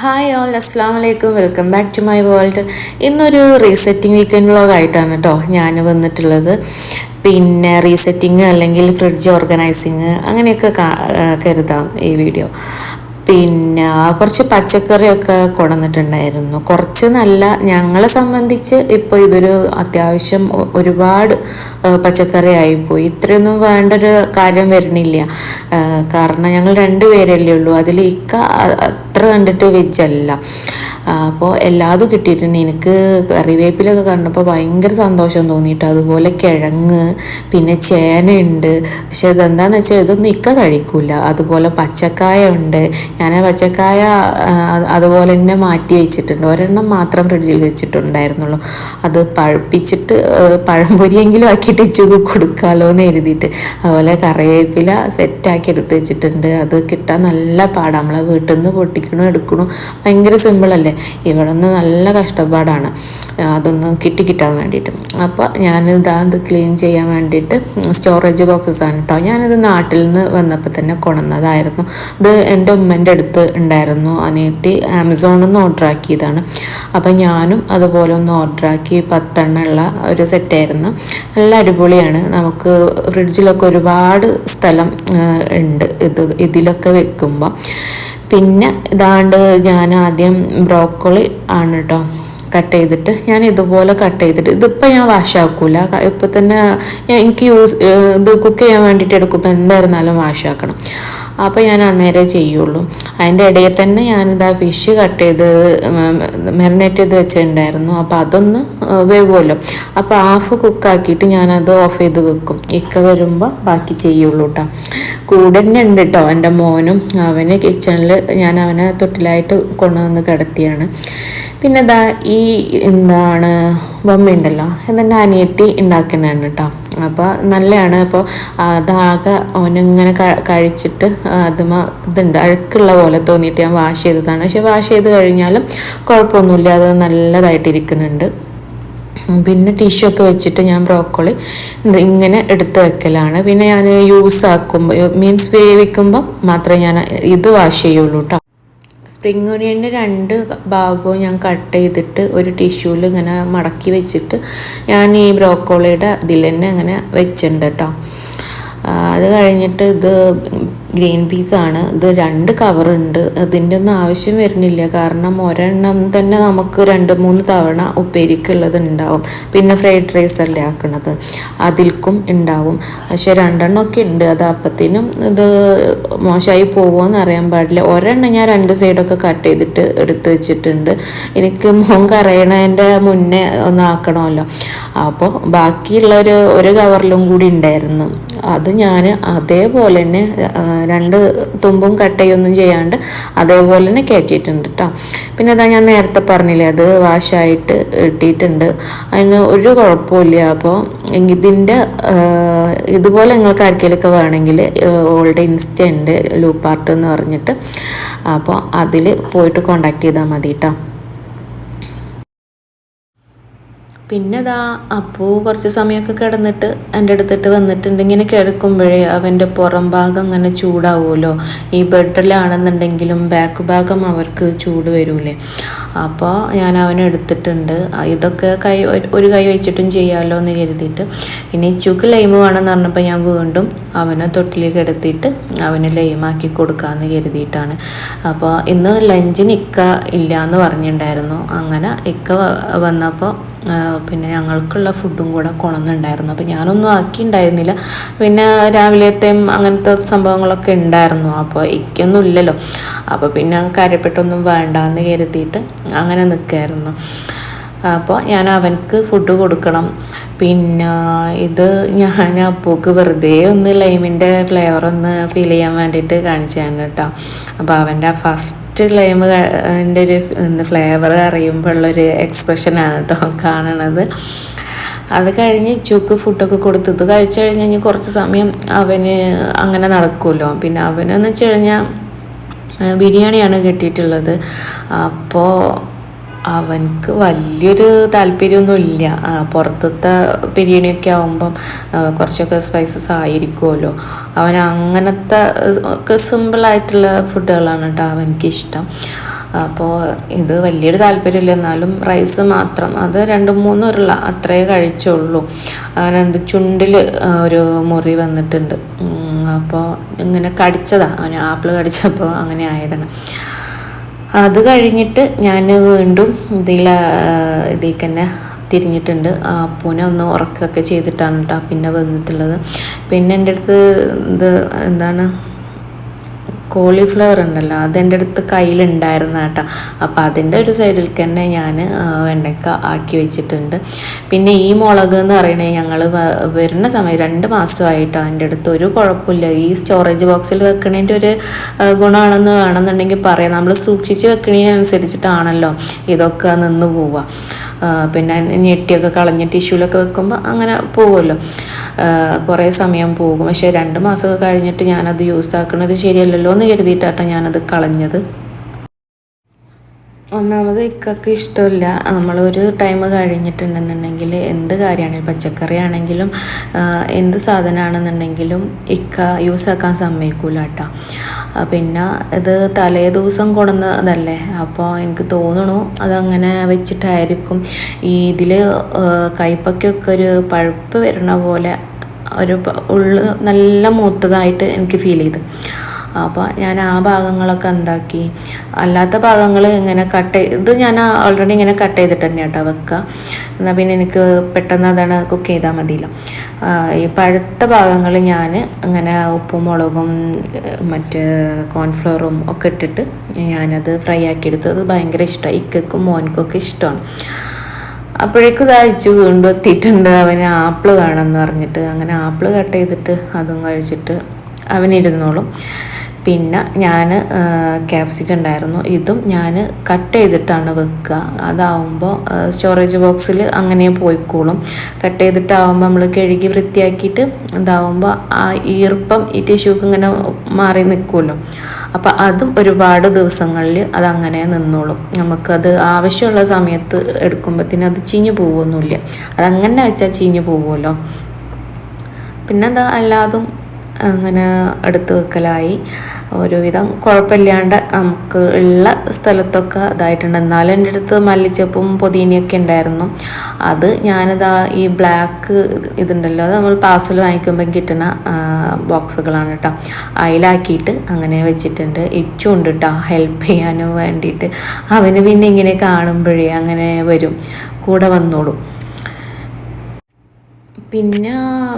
Hi all, അസ്സാം വലൈക്കും. Welcome back to my world. ഇന്നൊരു റീസെറ്റിംഗ് വീക്കെൻഡ് വ്ളോഗായിട്ടാണ് കേട്ടോ ഞാൻ വന്നിട്ടുള്ളത്. പിന്നെ റീസെറ്റിംഗ് അല്ലെങ്കിൽ ഫ്രിഡ്ജ് ഓർഗനൈസിങ് അങ്ങനെയൊക്കെ കരുതാം ഈ വീഡിയോ. പിന്നെ കുറച്ച് പച്ചക്കറിയൊക്കെ കൊണ്ടുവന്നിട്ടുണ്ടായിരുന്നു. കുറച്ച് നല്ല ഞങ്ങളെ സംബന്ധിച്ച് ഇപ്പോൾ ഇതൊരു അത്യാവശ്യം ഒരുപാട് പച്ചക്കറി ആയിപ്പോയി. ഇത്രയൊന്നും വേണ്ടൊരു കാര്യം വരുന്നില്ല. കാരണം ഞങ്ങൾ 2 പേരല്ലേ ഉള്ളൂ. അതിൽ ഇക്ക അത്ര കണ്ടിട്ട് വെജല്ല. അപ്പോൾ എല്ലാതും കിട്ടിയിട്ടുണ്ട്. എനിക്ക് കറിവേപ്പിലൊക്കെ കണ്ടപ്പോൾ ഭയങ്കര സന്തോഷം തോന്നിയിട്ട്. അതുപോലെ കിഴങ്ങ്, പിന്നെ ചേനയുണ്ട്. പക്ഷെ ഇതെന്താണെന്ന് വെച്ചാൽ ഇതൊന്നും ഇക്ക കഴിക്കൂല. അതുപോലെ പച്ചക്കായ ഉണ്ട്. ഞാൻ ആ പച്ചക്കായ അതുപോലെ തന്നെ മാറ്റി വെച്ചിട്ടുണ്ട്. ഒരെണ്ണം മാത്രം ഫ്രിഡ്ജിൽ വെച്ചിട്ടുണ്ടായിരുന്നുള്ളൂ. അത് പഴുപ്പിച്ചിട്ട് പഴംപൊരിയെങ്കിലും ആക്കിയിട്ട് ഇച്ചൊക്കെ കൊടുക്കാമല്ലോ എന്ന് എഴുതിയിട്ട്. അതുപോലെ കറിവേപ്പില സെറ്റാക്കി എടുത്ത് വെച്ചിട്ടുണ്ട്. അത് കിട്ടാൻ നല്ല പാടാണ്. നമ്മളെ വീട്ടിൽ നിന്ന് പൊട്ടിക്കണോ എടുക്കണോ ഭയങ്കര സിമ്പിളല്ലേ. ഇവിടെ നിന്ന് നല്ല കഷ്ടപ്പാടാണ് അതൊന്ന് കിട്ടാൻ വേണ്ടിയിട്ട്. അപ്പോൾ ഞാനിത് ക്ലീൻ ചെയ്യാൻ വേണ്ടിയിട്ട് സ്റ്റോറേജ് ബോക്സസ് ആണ് കേട്ടോ. ഞാനിത് നാട്ടിൽ നിന്ന് വന്നപ്പോൾ തന്നെ കൊണ്ടുവന്നതായിരുന്നു. ഇത് എൻ്റെ ഉമ്മൻ്റെ അടുത്ത് ഉണ്ടായിരുന്നു. അനിയത്തി ആമസോണിൽ നിന്ന് ഓർഡർ ആക്കിയതാണ്. അപ്പം ഞാനും അതുപോലെ ഒന്ന് ഓർഡർ ആക്കി 10 എണ്ണമുള്ള ഒരു സെറ്റായിരുന്നു. നല്ല അടിപൊളിയാണ്. നമുക്ക് ഫ്രിഡ്ജിലൊക്കെ ഒരുപാട് സ്ഥലം ഉണ്ട് ഇതിലൊക്കെ വെക്കുമ്പോൾ. പിന്നെ ഇതാണ്ട് ഞാൻ ആദ്യം ബ്രോക്കോളി ആണ് കേട്ടോ കട്ട് ചെയ്തിട്ട് ഞാൻ ഇതുപോലെ കട്ട് ചെയ്തിട്ട് ഇതിപ്പോൾ ഞാൻ വാഷാക്കൂല. ഇപ്പം തന്നെ എനിക്ക് ഇത് കുക്ക് ചെയ്യാൻ വേണ്ടിയിട്ട് എടുക്കുമ്പോൾ എന്തായിരുന്നാലും വാഷാക്കണം. അപ്പോൾ ഞാൻ അന്നേരം ചെയ്യുള്ളൂ. അതിൻ്റെ ഇടയിൽ തന്നെ ഞാനിതാ ഫിഷ് കട്ട് ചെയ്ത് മാരിനേറ്റ് ചെയ്ത് വെച്ചിട്ടുണ്ടായിരുന്നു. അപ്പോൾ അതൊന്ന് വേവുമല്ലോ. അപ്പോൾ ഹാഫ് കുക്കാക്കിയിട്ട് ഞാനത് ഓഫ് ചെയ്ത് വെക്കും. ഇക്ക വരുമ്പോൾ ബാക്കി ചെയ്യുള്ളൂ കേട്ടോ. കൂടെ തന്നെ ഉണ്ട് കേട്ടോ എൻ്റെ മോനും. അവന് കിച്ചണിൽ ഞാൻ അവനെ തൊട്ടിലായിട്ട് കൊണ്ടുവന്ന് കിടത്തിയാണ്. പിന്നെ ഇതാ ഈ ബൊമ്മയുണ്ടല്ലോ, ഇതെൻ്റെ അനിയത്തി ഉണ്ടാക്കുന്നതാണ് കേട്ടോ. അപ്പോൾ നല്ലതാണ്. അപ്പോൾ അതാകെ അവനിങ്ങനെ കഴിച്ചിട്ട് ഇതുണ്ട് അഴുക്കുള്ള പോലെ തോന്നിയിട്ട് ഞാൻ വാഷ് ചെയ്തതാണ്. പക്ഷെ വാഷ് ചെയ്ത് കഴിഞ്ഞാലും കുഴപ്പമൊന്നുമില്ല, അത് നല്ലതായിട്ടിരിക്കുന്നുണ്ട്. പിന്നെ ടിഷ്യൂ ഒക്കെ വെച്ചിട്ട് ഞാൻ ബ്രോക്കോളി ഇങ്ങനെ എടുത്ത് വെക്കലാണ്. പിന്നെ ഞാൻ യൂസ് ആക്കുമ്പോൾ വേവിക്കുമ്പോൾ മാത്രമേ ഞാൻ ഇത് വാഷ് ചെയ്യുള്ളൂ കേട്ടോ. സ്പ്രിംഗ് ഓണിയൻ്റെ 2 ഭാഗവും ഞാൻ കട്ട് ചെയ്തിട്ട് ഒരു ടിഷ്യൂവിൽ ഇങ്ങനെ മടക്കി വെച്ചിട്ട് ഞാൻ ഈ ബ്രോക്കോളിയുടെ ഇതിൽ തന്നെ അങ്ങനെ വെച്ചിട്ടുണ്ട് കേട്ടോ. അത് കഴിഞ്ഞിട്ട് ഇത് ഗ്രീൻ പീസാണ്. ഇത് 2 കവറുണ്ട്. അതിൻ്റെ ഒന്നും ആവശ്യം വരുന്നില്ല. കാരണം ഒരെണ്ണം തന്നെ നമുക്ക് 2-3 തവണ ഉപ്പേരിക്കുള്ളത് ഉണ്ടാവും. പിന്നെ ഫ്രൈഡ് റൈസ് അല്ലേ ആക്കണത്, അതിൽക്കും ഉണ്ടാവും. പക്ഷെ 2 എണ്ണമൊക്കെ ഉണ്ട്. അത് അപ്പത്തിനും ഇത് മോശമായി പോകുമോയെന്ന് അറിയാൻ പാടില്ല. ഒരെണ്ണം ഞാൻ 2 സൈഡൊക്കെ കട്ട് ചെയ്തിട്ട് എടുത്ത് വെച്ചിട്ടുണ്ട്. എനിക്ക് മോൻ കറിയണതിൻ്റെ മുന്നേ ഒന്ന് ആക്കണമല്ലോ. അപ്പോൾ ബാക്കിയുള്ള ഒരു കവറിലും കൂടി ഉണ്ടായിരുന്നു. അത് ഞാൻ അതേപോലെ തന്നെ 2 തുമ്പും കട്ടയൊന്നും ചെയ്യാണ്ട് അതേപോലെ തന്നെ കയറ്റിയിട്ടുണ്ട് കേട്ടോ. പിന്നെ അതാ ഞാൻ നേരത്തെ പറഞ്ഞില്ലേ, അത് വാഷായിട്ട് ഇട്ടിട്ടുണ്ട്. അതിന് ഒരു കുഴപ്പമില്ല. അപ്പോൾ ഇതിൻ്റെ ഇതുപോലെ നിങ്ങൾക്ക് ആർക്കെങ്കിലുമൊക്കെ വേണമെങ്കിൽ ഓൾഡ് ഇൻസ്റ്റ ഉണ്ട്, ലൂപ്പാർട്ട് എന്ന് പറഞ്ഞിട്ട്. അപ്പോൾ അതിൽ പോയിട്ട് കോണ്ടാക്ട് ചെയ്താൽ മതി കേട്ടോ. പിന്നെ ഇതാ അപ്പോൾ കുറച്ച് സമയമൊക്കെ കിടന്നിട്ട് എൻ്റെ അടുത്തിട്ട് വന്നിട്ടുണ്ട്. ഇങ്ങനെ കിടക്കുമ്പോഴേ അവൻ്റെ പുറം ഭാഗം അങ്ങനെ ചൂടാവുമല്ലോ. ഈ ബെഡിലാണെന്നുണ്ടെങ്കിലും ബാക്ക് ഭാഗം അവർക്ക് ചൂട് വരൂലേ. അപ്പോൾ ഞാൻ അവനെ എടുത്തിട്ടുണ്ട്. ഇതൊക്കെ ഒരു കൈ വെച്ചിട്ടും ചെയ്യാമല്ലോ എന്ന് കരുതിയിട്ട്. പിന്നെ ചുക്ക് ലൈമ് വേണമെന്ന് പറഞ്ഞപ്പോൾ ഞാൻ വീണ്ടും അവനെ തൊട്ടിലേക്ക് എടുത്തിട്ട് അവന് ലൈമാക്കി കൊടുക്കാമെന്ന് കരുതിയിട്ടാണ്. അപ്പോൾ ഇന്ന് ലഞ്ചിന് ഇക്ക ഇല്ല എന്ന് പറഞ്ഞിട്ടുണ്ടായിരുന്നു. അങ്ങനെ ഇക്ക വന്നപ്പോൾ പിന്നെ ഞങ്ങൾക്കുള്ള ഫുഡും കൂടെ കൊണ്ടുവന്നിട്ടുണ്ടായിരുന്നു. അപ്പോൾ ഞാനൊന്നും ആക്കിയിട്ടുണ്ടായിരുന്നില്ല. പിന്നെ രാവിലത്തെയും അങ്ങനത്തെ സംഭവങ്ങളൊക്കെ ഉണ്ടായിരുന്നു. അപ്പോൾ ഇക്കൊന്നും ഇല്ലല്ലോ. അപ്പോൾ പിന്നെ കാര്യപ്പെട്ടൊന്നും വേണ്ടാന്ന് കരുതിയിട്ട് അങ്ങനെ നിൽക്കുമായിരുന്നു. അപ്പോൾ ഞാൻ അവനക്ക് ഫുഡ് കൊടുക്കണം. പിന്നെ ഇത് ഞാൻ അപ്പൂക്ക് വെറുതെ ഒന്ന് ലൈമിൻ്റെ ഫ്ലേവർ ഒന്ന് ഫീൽ ചെയ്യാൻ വേണ്ടിയിട്ട് കാണിച്ചതാണ് കേട്ടോ. അപ്പോൾ അവൻ്റെ ഫസ്റ്റ് ലൈമിൻ്റെ ഒരു ഫ്ലേവർ അറിയുമ്പോഴുള്ളൊരു എക്സ്പ്രഷനാണ് കേട്ടോ കാണണത്. അത് കഴിഞ്ഞ് ചുക്ക് ഫുഡൊക്കെ കൊടുത്തത് കഴിച്ചു കഴിഞ്ഞ് കുറച്ച് സമയം അവന് അങ്ങനെ നടക്കുമല്ലോ. പിന്നെ അവനെന്ന് വെച്ച് കഴിഞ്ഞാൽ ബിരിയാണിയാണ് കിട്ടിയിട്ടുള്ളത്. അപ്പോൾ അവനക്ക് വലിയൊരു താല്പര്യമൊന്നുമില്ല. പുറത്തത്തെ ബിരിയാണിയൊക്കെ ആകുമ്പം കുറച്ചൊക്കെ സ്പൈസസ് ആയിരിക്കുമല്ലോ. അവൻ അങ്ങനത്തെ ഒക്കെ സിമ്പിളായിട്ടുള്ള ഫുഡുകളാണ് കേട്ടോ അവനക്കിഷ്ടം. അപ്പോൾ ഇത് വലിയൊരു താല്പര്യമില്ല, എന്നാലും റൈസ് മാത്രം അത് 2-3 ഉരുള അത്രേ കഴിച്ചുള്ളൂ. അവനെന്ത് ചുണ്ടിൽ ഒരു മുറി വന്നിട്ടുണ്ട്. അപ്പോൾ ഇങ്ങനെ കടിച്ചതാണ്, അവന് ആപ്പിൾ കടിച്ചപ്പോൾ അങ്ങനെ ആയതാണ്. അത് കഴിഞ്ഞിട്ട് ഞാൻ വീണ്ടും ഇതിലേക്ക് തന്നെ തിരിഞ്ഞിട്ടുണ്ട്. അപ്പൂനെ ഒന്ന് ഉറക്കൊക്കെ ചെയ്തിട്ടാണ് കേട്ടോ പിന്നെ വന്നിട്ടുള്ളത്. പിന്നെ എൻ്റെ അടുത്ത് എന്താണ് കോളിഫ്ലവർ ഉണ്ടല്ലോ, അതെൻ്റെ അടുത്ത് കയ്യിലുണ്ടായിരുന്ന കേട്ടോ. അപ്പോൾ അതിൻ്റെ ഒരു സൈഡിൽ തന്നെ ഞാൻ വെണ്ടയ്ക്ക ആക്കി വെച്ചിട്ടുണ്ട്. പിന്നെ ഈ മുളക് എന്ന് പറയുന്നത് ഞങ്ങൾ വരുന്ന സമയം 2 മാസമായിട്ടോ എൻ്റെ അടുത്ത് ഒരു കുഴപ്പമില്ല. ഈ സ്റ്റോറേജ് ബോക്സിൽ വെക്കണതിൻ്റെ ഒരു ഗുണമാണെന്ന് വേണമെന്നുണ്ടെങ്കിൽ പറയാം. നമ്മൾ സൂക്ഷിച്ച് വെക്കണതിനനുസരിച്ചിട്ടാണല്ലോ ഇതൊക്കെ നിന്ന് പോവുക. പിന്നെ ഞെട്ടിയൊക്കെ കളഞ്ഞ് ടിഷ്യൂലൊക്കെ വെക്കുമ്പോൾ അങ്ങനെ പോകുമല്ലോ, കുറേ സമയം പോകും. പക്ഷേ 2 മാസമൊക്കെ കഴിഞ്ഞിട്ട് ഞാനത് യൂസ് ആക്കുന്നത് ശരിയല്ലല്ലോ എന്ന് കരുതിയിട്ടാട്ടോ ഞാനത് കളഞ്ഞത്. ഒന്നാമത് ഇക്കക്ക് ഇഷ്ടമില്ല നമ്മളൊരു ടൈം കഴിഞ്ഞിട്ടുണ്ടെന്നുണ്ടെങ്കിൽ എന്ത് കാര്യമാണെങ്കിലും പച്ചക്കറി ആണെങ്കിലും എന്ത് സാധനമാണെന്നുണ്ടെങ്കിലും ഇക്ക യൂസാക്കാൻ സമ്മതിക്കൂല കേട്ടോ. പിന്നെ ഇത് തലേ ദിവസം കൊടുന്നതല്ലേ, അപ്പോൾ എനിക്ക് തോന്നണു അതങ്ങനെ വെച്ചിട്ടായിരിക്കും ഇതിൽ കൈപ്പക്കൊക്കെ ഒരു പഴുപ്പ് വരുന്ന പോലെ ഒരു ഉള്ളു നല്ല മൂത്തതായിട്ട് എനിക്ക് ഫീൽ ചെയ്തു. അപ്പോൾ ഞാൻ ആ ഭാഗങ്ങളൊക്കെ എന്താക്കി, അല്ലാത്ത ഭാഗങ്ങൾ ഇങ്ങനെ ഇത് ഞാൻ ഓൾറെഡി ഇങ്ങനെ കട്ട് ചെയ്തിട്ട് തന്നെ കേട്ടോ വെക്കുക. എന്നാൽ പിന്നെ എനിക്ക് പെട്ടെന്ന് അതാണ് കുക്ക് ചെയ്താൽ മതിയല്ലോ. ഈ പഴുത്ത ഭാഗങ്ങൾ ഞാൻ ഇങ്ങനെ ഉപ്പും മുളകും മറ്റ് കോൺഫ്ലവറും ഒക്കെ ഇട്ടിട്ട് ഞാനത് ഫ്രൈ ആക്കിയെടുത്തു. അത് ഭയങ്കര ഇഷ്ടമായി, ഇക്കക്കും മോൻക്കൊക്കെ ഇഷ്ടമാണ്. അപ്പോഴേക്കും ഇതയച്ചു വീണ്ടും എത്തിയിട്ടുണ്ട്. അവന് ആപ്പിൾ വേണമെന്ന് പറഞ്ഞിട്ട് അങ്ങനെ ആപ്പിൾ കട്ട് ചെയ്തിട്ട് അതും കഴിച്ചിട്ട് അവനിരുന്നോളും. പിന്നെ ഞാൻ ക്യാപ്സിക്കം ഉണ്ടായിരുന്നു, ഇതും ഞാൻ കട്ട് ചെയ്തിട്ടാണ് വെക്കുക. അതാവുമ്പോൾ സ്റ്റോറേജ് ബോക്സിൽ അങ്ങനെ പോയിക്കോളും. കട്ട് ചെയ്തിട്ടാവുമ്പോൾ നമ്മൾ കഴുകി വൃത്തിയാക്കിയിട്ട് ഇതാവുമ്പോൾ ആ ഈർപ്പം ഈ ടിഷ്യൂക്ക് ഇങ്ങനെ മാറി നിൽക്കുമല്ലോ. അപ്പം അതും ഒരുപാട് ദിവസങ്ങളിൽ അതങ്ങനെ നിന്നോളും. നമുക്കത് ആവശ്യമുള്ള സമയത്ത് എടുക്കുമ്പോഴത്തേനും അത് ചീഞ്ഞ് പോകുമൊന്നുമില്ല. അതങ്ങനെ വെച്ചാൽ ചീഞ്ഞ് പോകുമല്ലോ. പിന്നെ എന്താ അല്ലാതും അങ്ങനെ എടുത്ത് വെക്കലായി. ഒരുവിധം കുഴപ്പമില്ലാണ്ട് നമുക്ക് ഉള്ള സ്ഥലത്തൊക്കെ ഇതായിട്ടുണ്ട്. എന്നാലും എൻ്റെ അടുത്ത് മല്ലിച്ചപ്പും പുതിനയൊക്കെ ഉണ്ടായിരുന്നു. അത് ഞാനിതാ ഈ ബ്ലാക്ക് ഇതുണ്ടല്ലോ, അത് നമ്മൾ പാർസൽ വാങ്ങിക്കുമ്പം കിട്ടുന്ന ബോക്സുകളാണ് കേട്ടോ, അതിലാക്കിയിട്ട് അങ്ങനെ വെച്ചിട്ടുണ്ട്. ഇച്ചുണ്ട് കേട്ടോ ഹെൽപ്പ് ചെയ്യാനും വേണ്ടിയിട്ട്. അവന് പിന്നെ ഇങ്ങനെ കാണുമ്പോഴേ അങ്ങനെ വരും, കൂടെ വന്നോളും. പിന്നെ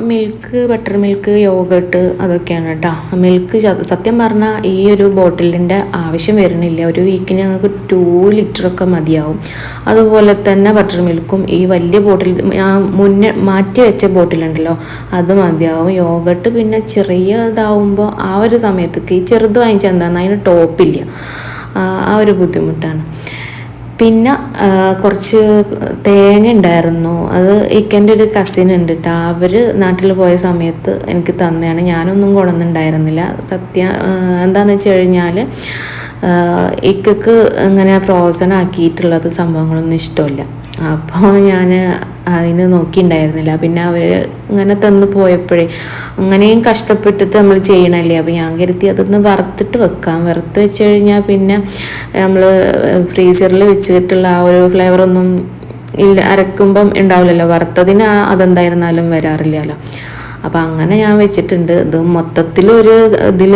മിൽക്ക്, ബട്ടർ മിൽക്ക്, യോഗട്ട് അതൊക്കെയാണ് കേട്ടോ. മിൽക്ക് സത്യം പറഞ്ഞാൽ ഈ ഒരു ബോട്ടിലിൻ്റെ ആവശ്യം വരുന്നില്ല. ഒരു വീക്കിന് ഞങ്ങൾക്ക് 2 ലിറ്ററൊക്കെ മതിയാവും. അതുപോലെ തന്നെ ബട്ടർ മിൽക്കും ഈ വലിയ ബോട്ടിൽ മുന്നേ മാറ്റി വെച്ച ബോട്ടിലുണ്ടല്ലോ അത് മതിയാവും. യോഗട്ട് പിന്നെ ചെറിയ ഇതാവുമ്പോൾ ആ ഒരു സമയത്തേക്ക് ഈ ചെറുത് വാങ്ങിച്ചാൽ എന്താണെന്ന് അതിന് ടോപ്പില്ല, ആ ഒരു ബുദ്ധിമുട്ടാണ്. പിന്നെ കുറച്ച് തേങ്ങ ഉണ്ടായിരുന്നു, അത് ഇക്കൻ്റെ ഒരു കസിൻ ഉണ്ട് കേട്ടോ, അവർ നാട്ടിൽ പോയ സമയത്ത് എനിക്ക് തന്നെയാണ്. ഞാനൊന്നും കൊണ്ടുവന്നിട്ടുണ്ടായിരുന്നില്ല. എന്താണെന്ന് വെച്ച് കഴിഞ്ഞാൽ ഇക്കക്ക് ഇങ്ങനെ ഫ്രോസൺ ആക്കിയിട്ടുള്ളത് സംഭവങ്ങളൊന്നും ഇഷ്ടമില്ല. അപ്പോൾ ഞാൻ അതിന് നോക്കിയിട്ടുണ്ടായിരുന്നില്ല. പിന്നെ അവർ ഇങ്ങനെ തന്നു പോയപ്പോഴേ അങ്ങനെയും കഷ്ടപ്പെട്ടിട്ട് നമ്മൾ ചെയ്യണമല്ലേ. അപ്പോൾ ഞാൻ കരുതി അതൊന്ന് വറുത്തിട്ട് വെക്കാം. വറുത്ത് വെച്ച് കഴിഞ്ഞാൽ പിന്നെ നമ്മൾ ഫ്രീസറിൽ വെച്ചിട്ടുള്ള ആ ഒരു ഫ്ലേവറൊന്നും ഇല്ല, അരക്കുമ്പം ഉണ്ടാവില്ലല്ലോ. വറുത്തതിന് അതെന്തായിരുന്നാലും വരാറില്ലല്ലോ. അപ്പം അങ്ങനെ ഞാൻ വെച്ചിട്ടുണ്ട്. ഇത് മൊത്തത്തിലൊരു ഇതിൽ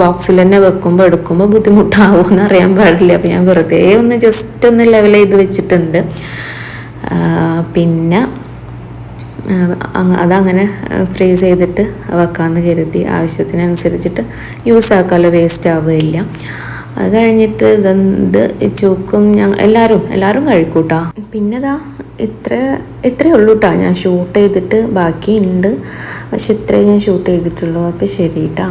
ബോക്സിൽ തന്നെ വെക്കുമ്പോൾ എടുക്കുമ്പോൾ ബുദ്ധിമുട്ടാവുമെന്ന് അറിയാൻ പാടില്ല. അപ്പം ഞാൻ വെറുതെ ഒന്ന് ജസ്റ്റ് ഒന്ന് ലെവൽ ചെയ്ത് വെച്ചിട്ടുണ്ട്. പിന്നെ അതങ്ങനെ ഫ്രീസ് ചെയ്തിട്ട് വെക്കാമെന്ന് കരുതി. ആവശ്യത്തിനനുസരിച്ചിട്ട് യൂസ് ആക്കാമല്ലോ, വേസ്റ്റ് ആവുകയില്ല. അത് കഴിഞ്ഞിട്ട് ചൂക്കും എല്ലാവരും കഴിക്കൂട്ടാ. പിന്നെ ഇത്രയേ ഉള്ളൂ കേട്ടോ ഞാൻ ഷൂട്ട് ചെയ്തിട്ട്. ബാക്കി ഉണ്ട്, പക്ഷെ ഇത്രയേ ഞാൻ ഷൂട്ട് ചെയ്തിട്ടുള്ളൂ. അപ്പോൾ ശരി കേട്ടോ.